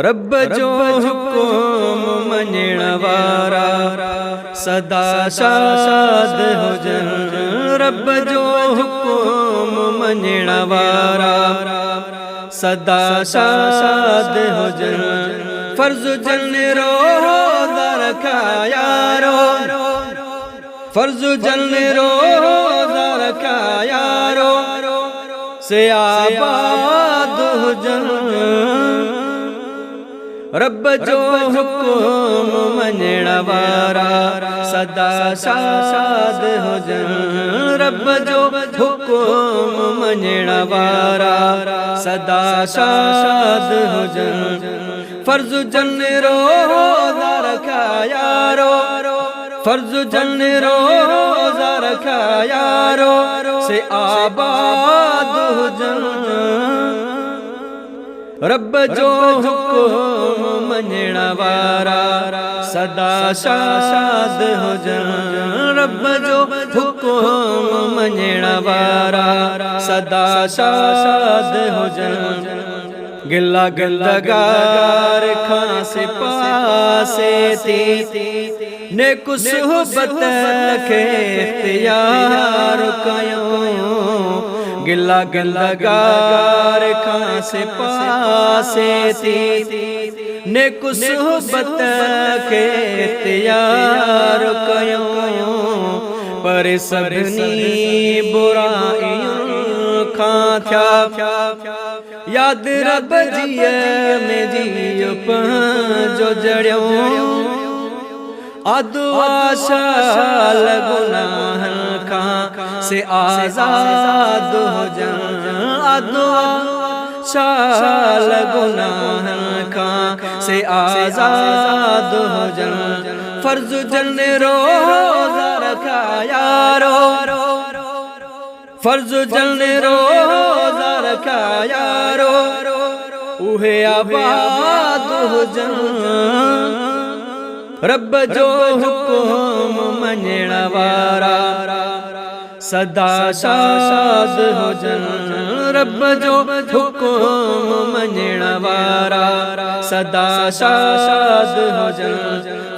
रब जो हुकुम मञण वारा सदा शाद हुजन। रब जो हुकुम मञण वारा सदा शाद हुजन। फर्ज जन रोज़ा रखा यारो, फर्ज जन रोज़ा रखा यारो से आबाद हुजन। रब जो हुकुम मञण वारा सदा शाद हुजन। रब जो हुकुम मञण वारा सदा शाद हुजन। फर्ज जन रोज़ा रखा यारो, फर्ज जन रोज़ा रखा यारो से आबाद हुजन। रब जो हुकुम मञण वारा सदा शाद हुजन। रब जो हुकुम मञण वारा सदा शाद हुजन। गिला गिलगार खां से पासे थी नेक सुहबत खे इख्तियार कयो। गिला गिलगार खां से पासे थी नेक सुहबत खे इख्तियार कयो। पर सभिनी बुराइयों खां थिया याद रब जीअ में जियो पंहिंजो जड़ियो। अदुआ शाल गुनाहनि खां से आज़ाद हुजन। अदुआ शाल गुनाहनि खां से आज़ाद हुजन। फर्ज जन रोज़ा रखा यारो, फर्ज जन रोज़ा रखा यारो उहे आबाद हुजन। रब जो हुकुम मञण वारा सदा शाद हुजन। रब जो हुकुम मञण वारा सदा शाद हुजन।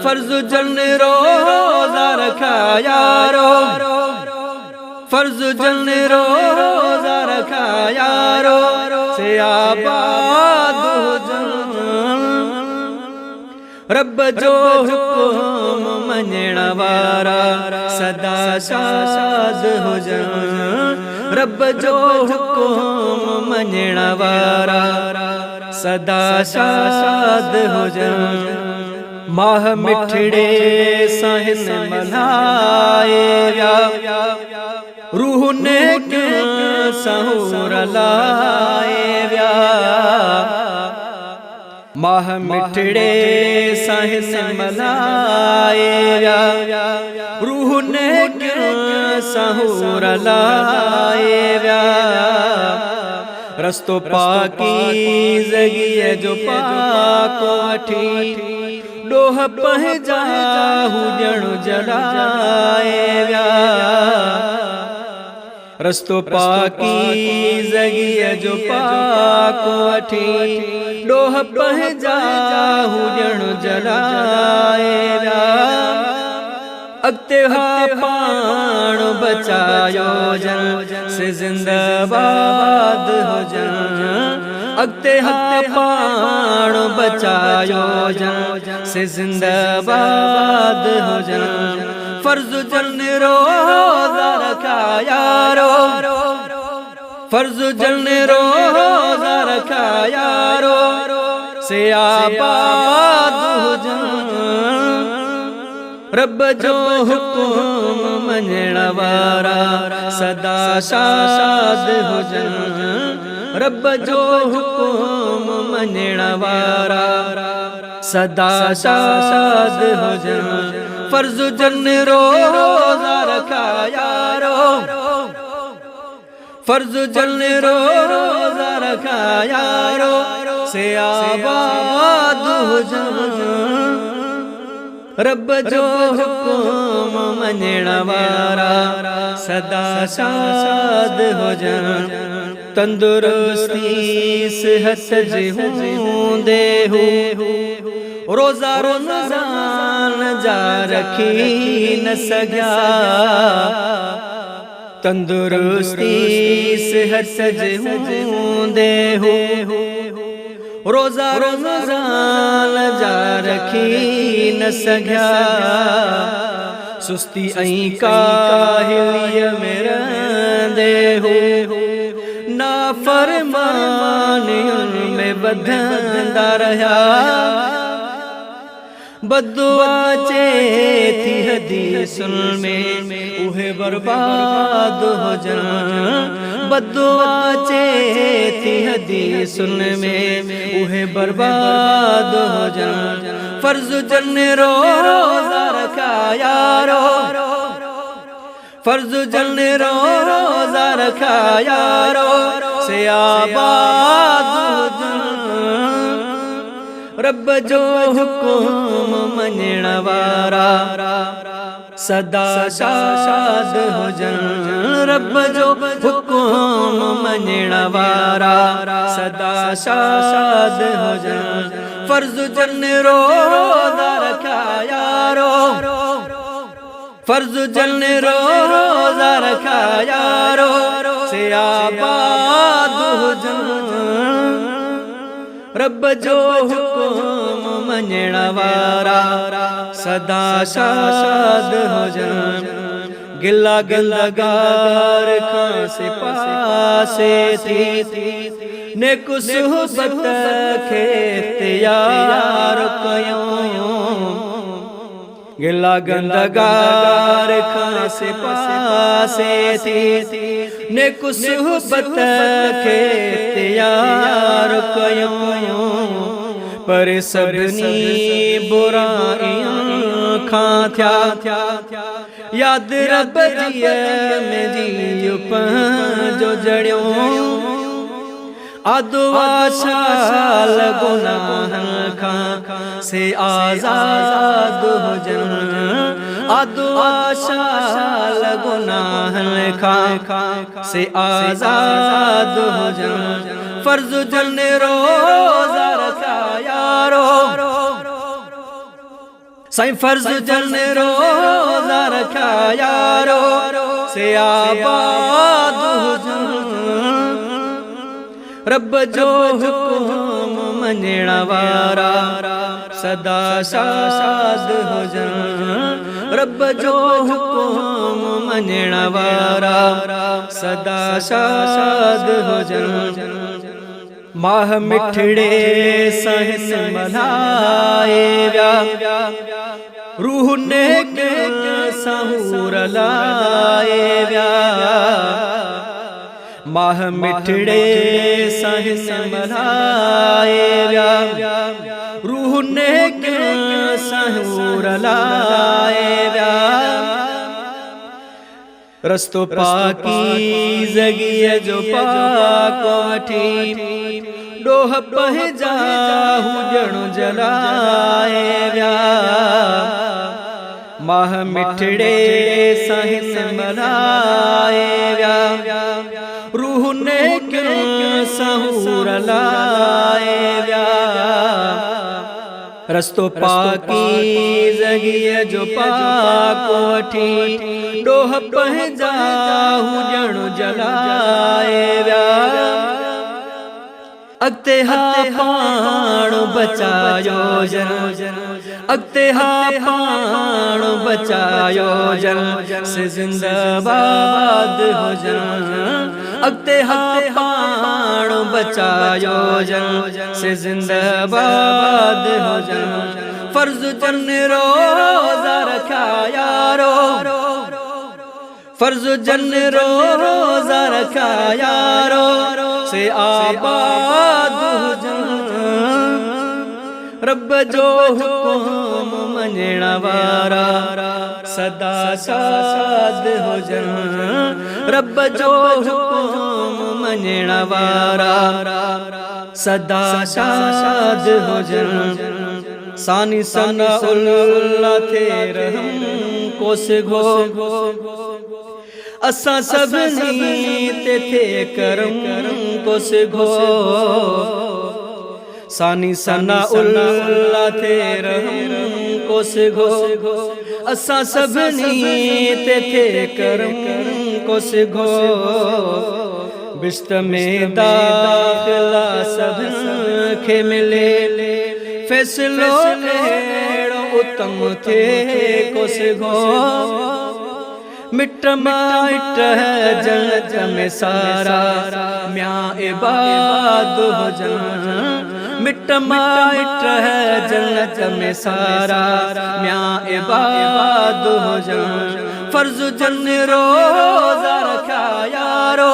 फर्ज जन रोज़ा रखा यारो, फर्ज जन रोज़ा रखा यारो से आबाद हुजन। रब जो हुकुम मञण वारा सदा शाद हुजन। रब जो हुकुम मञण वारा सदा शाद हुजन। माह मिठड़े सहन मल्हाए व्या रूह ने क्यों सहूर लाए व्या। माह मिठड़े सहन मल्हाए व्या रूह ने क्यों सहूर लाए व्या। रस्तो पाकीज़गी जो पाको वठी डोह पंहिंजा हुजण जलाए व्या। रस्तो पाकीज़गी जो पाको वठी डोह पंहिंजा हुजण जलाए व्या। अॻिते हा पाण बचायो जन से ज़िंदाबाद हुजन। अॻिते हा पाण बचायो जन से ज़िंदाबाद हुजन। फर्ज जन रोज़ा रखा यारो, फर्ज जन रोज़ा रखा यारो से आबाद हुजन। रब जो हुकुम मञण वारा सदा शाद हुजन। रब जो हुकुम मञण वारा सदा शाद हुजन। फर्ज जन रोज़ा रखा यारो, फर्ज जन रोज़ा रखा यारो से आबाद हुजन। रब जो हुकुम मञण वारा सदा शाद हुजन तंदुरुस्ती सेहत जे हूंदे हो रोज़ा रमज़ान जा रखी न सघिया तंदुरुस्ती सेहत जे हूंदे हो रोज़ा रमज़ान जा रखी न सघिया सुस्ती ऐं काहिलीअ में रहंदे हो नाफरमानियुनि में वधंदा रहिया बदुआ चे थी हदीसुन में उहे बर्बाद हुजन बदुआ चे थी हदीसुन में उहे बर्बाद हुजन फर्ज जन रोज़ा रखा यारो फर्ज जन रोज़ा रखा यारो से आबाद हुजन रब जो हुकुम मञण वारा सदा शाद हुजन रब जो हुकुम मञण वारा सदा शाद हुजन फर्ज जन रोज़ा रखा यारो फर्ज जन रोज़ा रखा यारो से आबाद हुजन रब जो हुकुम मञण वारा सदा शाद हुजन गिला गिलगार खां से पासे थी नेक सुहबत खे इख्तियार कयूं गिला गंदगार खां से पासे थी नेक सुहबत खे इख्तियार कयूं पर सभिनी बुराइयां खां थिया याद रब जीअ में जीउ पंहिंजो जड़ियो अदवा शाल गुनाहनि खां से आज़ाद हुजन अदवा शाल गुनाहनि खां से आज़ाद हुजन फर्ज जन रोज़ा रखा यारो साईं फर्ज जन रोज़ा रखा यारो से आबाद हुजन रब जो हुकुम मञण वारा सदा शाद हुजन रब जो हुकुम मञण वारा सदा शाद हुजन माह मिठड़े सहन मल्हाए व्या रूह नेक सहूर लाए व्या माह मिठड़े सहन मल्हाए व्या रूह नेक सहूर लाए व्या रस्तो पाकीज़गीअ जो पाको वठी डोह पंहिंजा हुजण जलाए व्या माह मिठड़े सहन मल्हाए व्या रूह नेक सहूर लाए व्या रस्तो पाकीज़गीअ जो पाको वठी डोह पंहिंजा हुजण जलाए व्या अॻिते हा पाण बचायो जन अॻिते हा पाण बचायो जन से ज़िंदाबाद हुजन अॻिते हा पाण बचायो जन से ज़िंदाबाद हुजन फर्ज जन रोज़ा रखा यारो फर्ज जन रोज़ा रखा यारो से आबाद हुजन रब जो हुकुम मञण वारा सदा शाद हुजन रब जो हुकुम मञण वारा सदा शाद हुजन सानी सना उल्ला थे रहम को सिघो असा सबनी ते थे करम को सिघो सानी सना उल्ला थे रहम को सिघो असा सबनी ते थे करम को सिघो बिश्त में दाखिला सब खे मिले फैसलो एड़ो उत्तम थे को सिघो मिट माइट है जन्नत में सारा म्यां इबाद हो जन मिट माइट है जन्नत में सारा म्यां इबाद हो जन फर्ज जन रोजा रखा यारो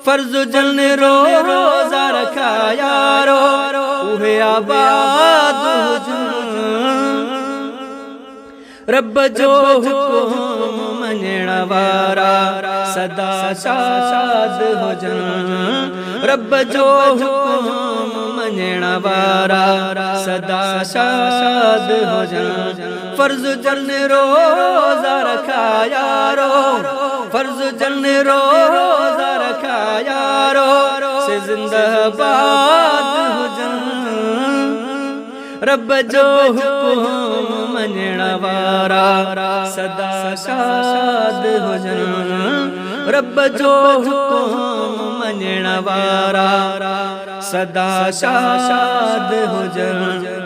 फर्ज जन रोजा रखा यारो उहे आबाद हो जन रब जो हुकुम मञण वारा सदा शाद हो जन रब जो हुकुम मञण वारा सदा शाद हो जन फर्ज जन रोजा रखा यारो फर्ज जन रोजा रखा यारो से जिंदाबाद हो जन रब जो हुकुम मञण वारा सदा शाद हो जन रब जो हुकुम मञण वारा सदा शाद हो जन।